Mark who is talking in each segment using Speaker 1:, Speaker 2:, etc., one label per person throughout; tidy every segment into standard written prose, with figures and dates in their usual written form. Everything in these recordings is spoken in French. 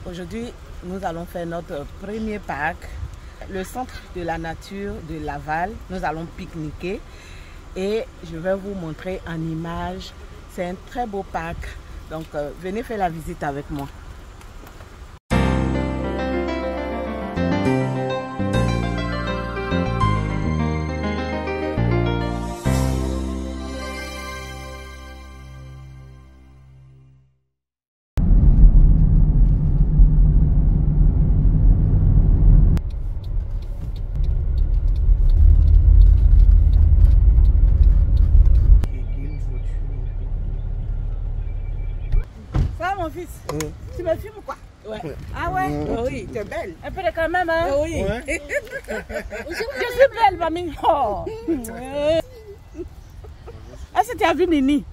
Speaker 1: Aujourd'hui, nous allons faire notre premier parc, le centre de la nature de Laval. Nous allons pique-niquer et je vais vous montrer en image. C'est un très beau parc, donc venez faire la visite avec moi. Mon fils, tu me filmes ou quoi? Ouais. Ah ouais? Oui, tu es belle. Un peu de quand même, hein? Oui. Ouais. Je suis belle, mamie. Oh. Ouais. Est-ce que tu as vu Nini?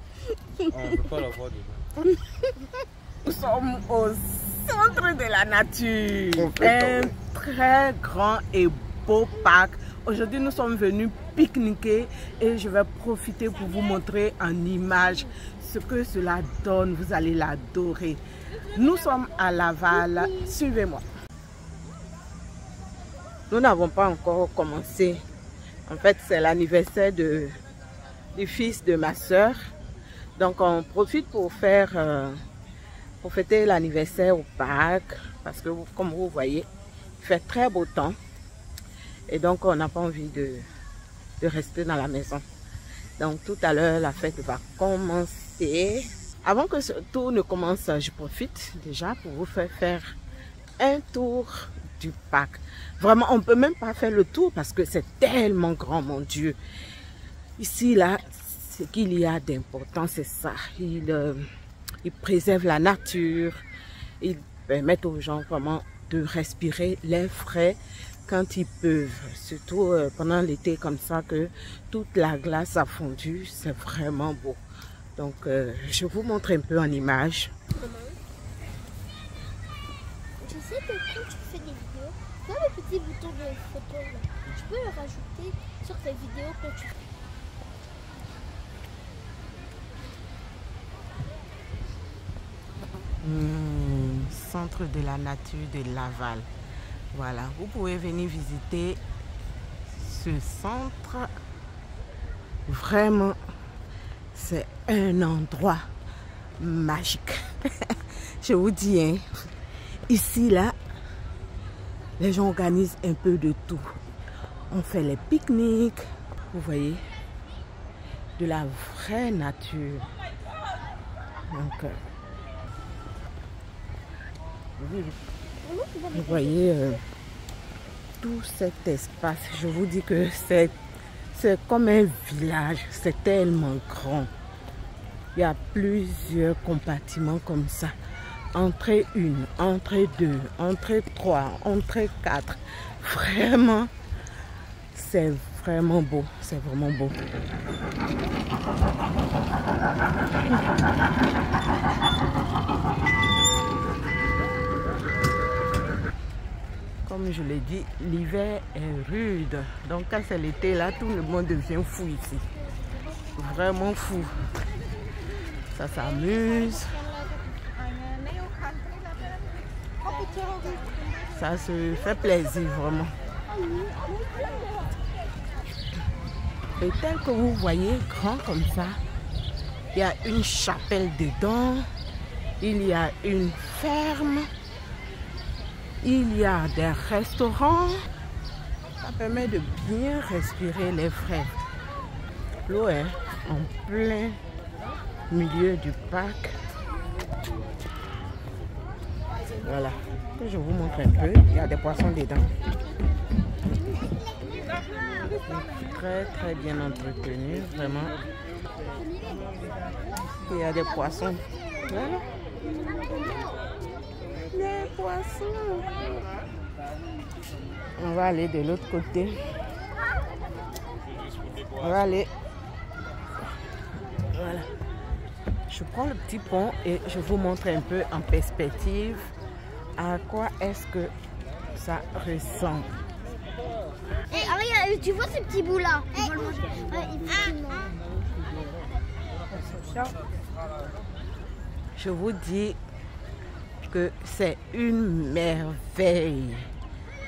Speaker 1: On ne peut pas la voir demain. Nous sommes au centre de la nature. Un très grand et beau parc. Aujourd'hui, nous sommes venus pique-niquer et je vais profiter pour vous montrer en image ce que cela donne. Vous allez l'adorer. Nous sommes à Laval. Suivez-moi. Nous n'avons pas encore commencé. En fait, c'est l'anniversaire du fils de ma soeur. Donc, on profite pour fêter l'anniversaire au parc. Parce que, comme vous voyez, il fait très beau temps. Et donc, on n'a pas envie de rester dans la maison. Donc, tout à l'heure, la fête va commencer. Avant que ce tour ne commence, je profite déjà pour vous faire un tour du parc. Vraiment, on ne peut même pas faire le tour parce que c'est tellement grand, mon Dieu. Ici, là, ce qu'il y a d'important, c'est ça. Il préserve la nature. Il permet aux gens vraiment de respirer l'air frais quand ils peuvent, surtout pendant l'été comme ça que toute la glace a fondu, c'est vraiment beau. Donc je vous montre un peu en image.
Speaker 2: Maman, je sais que quand tu fais des vidéos, tu as le petit bouton de photo là. Tu peux le rajouter sur tes vidéos quand tu fais.
Speaker 1: Centre de la nature de Laval. Voilà, vous pouvez venir visiter ce centre. Vraiment, c'est un endroit magique. Je vous dis, hein, ici, là, les gens organisent un peu de tout. On fait les pique-niques, vous voyez, de la vraie nature. Donc, vous voyez tout cet espace. Je vous dis que c'est comme un village. C'est tellement grand. Il y a plusieurs compartiments comme ça. Entrée 1, entrée 2, entrée 3, entrée 4. Vraiment, c'est vraiment beau. C'est vraiment beau. Comme je l'ai dit, l'hiver est rude. Donc quand c'est l'été, là, tout le monde devient fou ici. Vraiment fou. Ça s'amuse. Ça se fait plaisir, vraiment. Et tel que vous voyez, grand comme ça, il y a une chapelle dedans. Il y a une ferme. Il y a des restaurants. Ça permet de bien respirer les frais. L'eau est en plein milieu du parc. Voilà. Je vous montre un peu. Il y a des poissons dedans. Très bien entretenu. Vraiment. Il y a des poissons. Voilà. Des poissons. On va aller de l'autre côté. On va aller. Voilà. Je prends le petit pont et je vous montre un peu en perspective à quoi est-ce que ça ressemble.
Speaker 2: Et regarde, tu vois ces petits bouts là?
Speaker 1: Je vous dis, que c'est une merveille.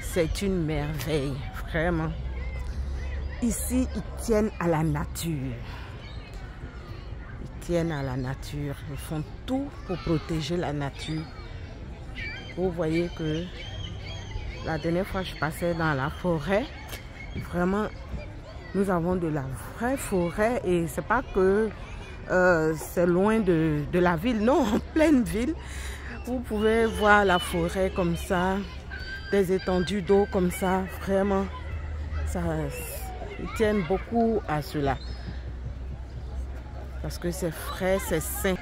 Speaker 1: C'est une merveille, vraiment. Ici, ils tiennent à la nature. Ils tiennent à la nature. Ils font tout pour protéger la nature. Vous voyez que la dernière fois, je passais dans la forêt. Vraiment, nous avons de la vraie forêt. Et c'est pas que c'est loin de la ville. Non, en pleine ville. Vous pouvez voir la forêt comme ça. Des étendues d'eau comme ça. Vraiment, ça... Ils tiennent beaucoup à cela. Parce que c'est frais, c'est sain.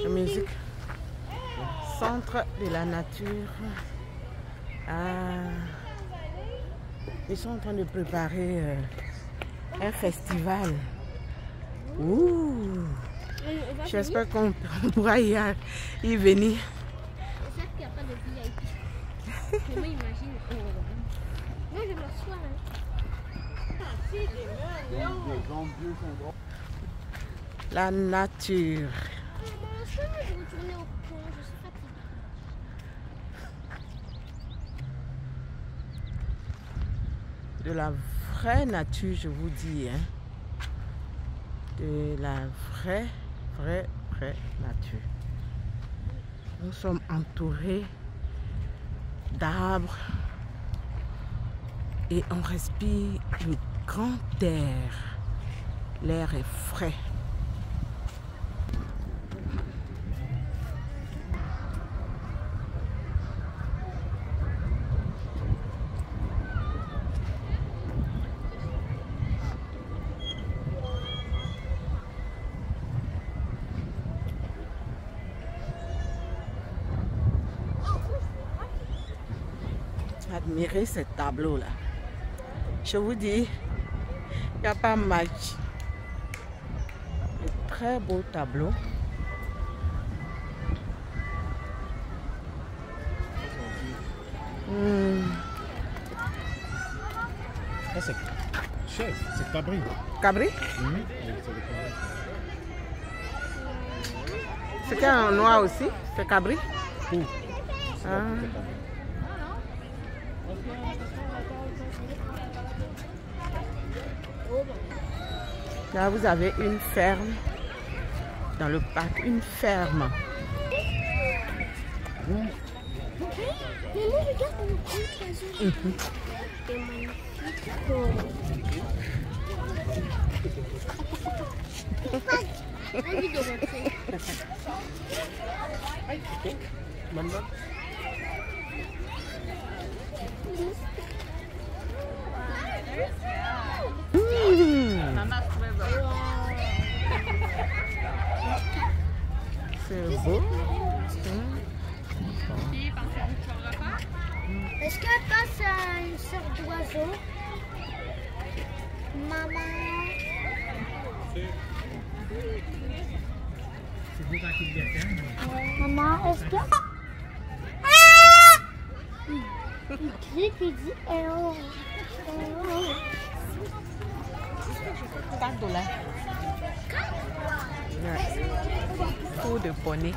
Speaker 1: La musique. Centre de la nature. Ils sont en train de préparer un festival. Ouh! J'espère qu'on pourra y venir.
Speaker 2: J'espère qu'il n'y a pas de VIP. Mais moi, imagine. Moi, je m'assois.
Speaker 1: La nature.
Speaker 2: Je vais retourner au pont. Je suis fatiguée.
Speaker 1: De la vraie nature, je vous dis. Hein. De la vraie nature. Nous sommes entourés d'arbres et on respire le grand air. L'air est frais. Admirez ce tableau là. Je vous dis, il n'y a pas match. Un très beau tableau.
Speaker 3: Ça c'est chef, c'est cabri.
Speaker 1: Cabri?
Speaker 3: Mmh.
Speaker 1: C'est qu'il y a un noir aussi? C'est cabri?
Speaker 3: Tout.
Speaker 1: Ah. Là, vous avez une ferme dans le parc, une ferme.
Speaker 2: Mais moi, regarde le grand oiseau. C'est magnifique. Envie de rentrer.
Speaker 1: C'est beau.
Speaker 2: Est-ce que passe une sorte d'oiseau? Maman. Maman, est-ce que... Il crie, il dit hello.
Speaker 1: $4. Tour de poney.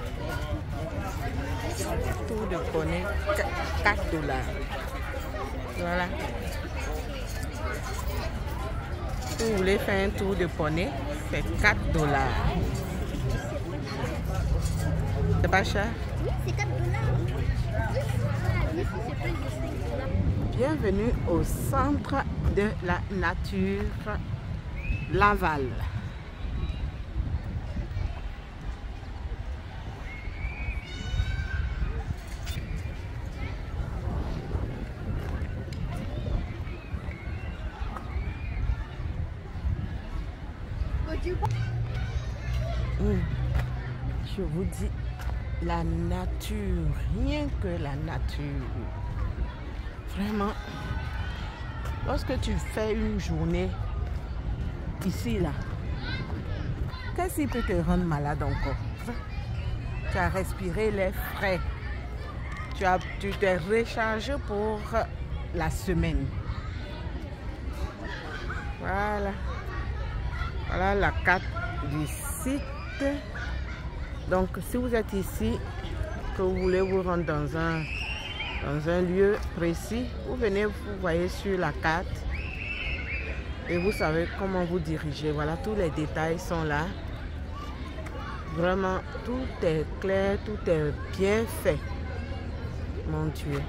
Speaker 1: Tour de poney, $4. Voilà. Si vous voulez faire un tour de poney, c'est $4. C'est pas cher?
Speaker 2: Oui, c'est $4. Oui, c'est plus de $5.
Speaker 1: Bienvenue au centre de la nature Laval. Je vous dis, la nature, rien que la nature. Vraiment, lorsque tu fais une journée ici, là, qu'est-ce qui peut te rendre malade encore? Tu as respiré l'air frais. Tu t'es rechargé pour la semaine. Voilà. Voilà la carte du site. Donc, si vous êtes ici, que vous voulez vous rendre dans un lieu précis, vous venez, vous voyez sur la carte et vous savez comment vous diriger. Voilà, tous les détails sont là. Vraiment, tout est clair, tout est bien fait. Mon Dieu.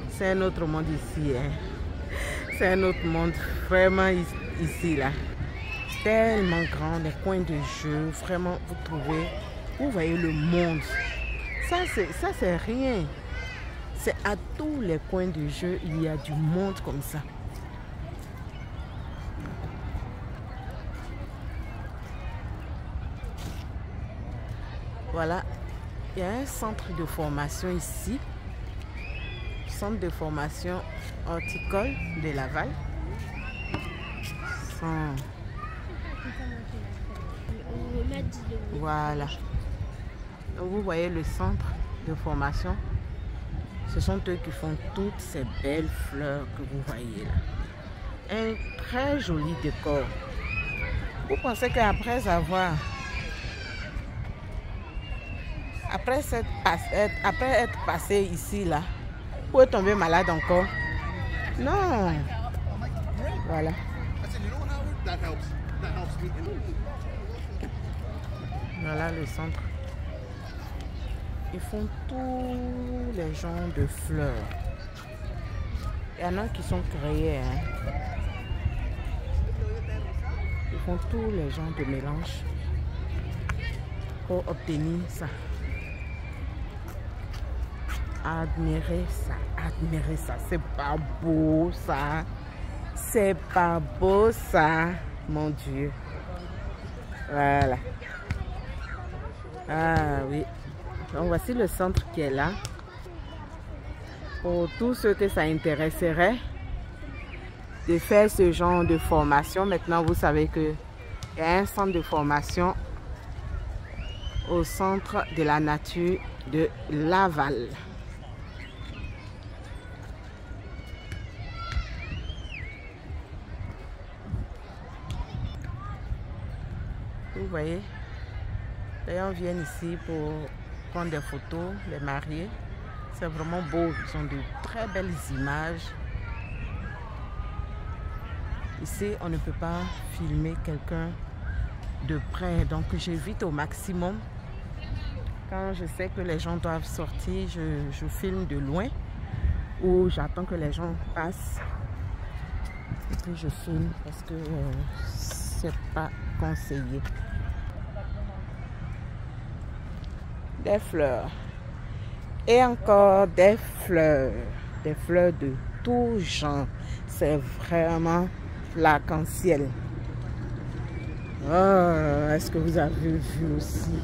Speaker 1: C'est un autre monde ici. Hein. C'est un autre monde vraiment ici, là. Tellement grand, les coins de jeu. Vraiment, vous trouvez, vous voyez le monde. Ça, c'est rien. C'est à tous les coins de jeu, il y a du monde comme ça. Voilà, il y a un centre de formation ici. Centre de formation horticole de Laval. Voilà. Donc vous voyez le centre de formation. Ce sont eux qui font toutes ces belles fleurs que vous voyez là. Un très joli décor. Vous pensez qu'après être passé ici là, vous pouvez tomber malade encore? Non. Voilà. Voilà le centre. Ils font tous les genres de fleurs. Il y en a qui sont créés. Hein. Ils font tous les genres de mélanges pour obtenir ça. Admirez ça. C'est pas beau ça. C'est pas beau ça. Mon Dieu. Voilà. Ah oui. Donc voici le centre qui est là. Pour tous ceux que ça intéresserait de faire ce genre de formation. Maintenant vous savez qu'il y a un centre de formation au centre de la nature de Laval. Vous voyez, d'ailleurs on vient ici pour prendre des photos, les mariés. C'est vraiment beau, ils ont de très belles images. Ici, on ne peut pas filmer quelqu'un de près, donc j'évite au maximum. Quand je sais que les gens doivent sortir, je filme de loin ou j'attends que les gens passent et puis je filme parce que c'est pas conseillé. Des fleurs et encore des fleurs de tout genre. C'est vraiment l'arc-en-ciel. Oh, est-ce que vous avez vu aussi?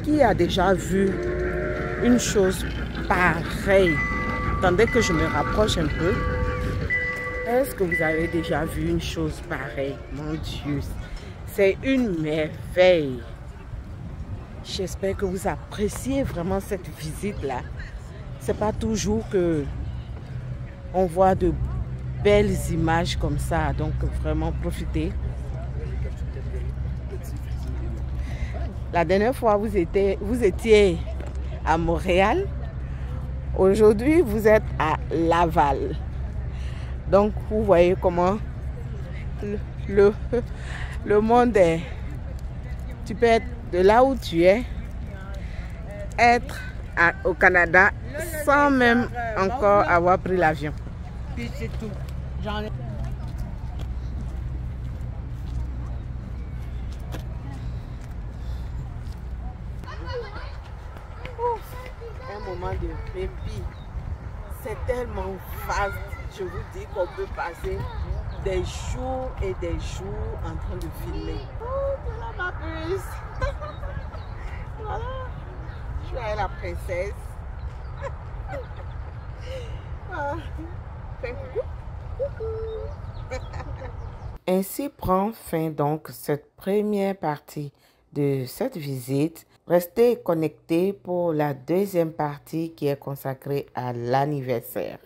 Speaker 1: Qui a déjà vu une chose pareille? Attendez que je me rapproche un peu. Est-ce que vous avez déjà vu une chose pareille? Mon Dieu, c'est une merveille. J'espère que vous appréciez vraiment cette visite-là. C'est pas toujours que on voit de belles images comme ça, donc vraiment profitez. La dernière fois, vous étiez à Montréal. Aujourd'hui, vous êtes à Laval. Donc, vous voyez comment le monde est. Tu peux être de là où tu es, être au Canada sans même encore avoir pris l'avion.
Speaker 4: Puis c'est tout.
Speaker 1: Un moment de répit. C'est tellement vaste. Je vous dis qu'on peut passer des jours et des jours en train de filmer. Oh, voilà ma puce. Voilà. Je suis avec la princesse. Ah. Fais un coucou. Coucou. Ainsi prend fin donc cette première partie de cette visite. Restez connectés pour la deuxième partie qui est consacrée à l'anniversaire.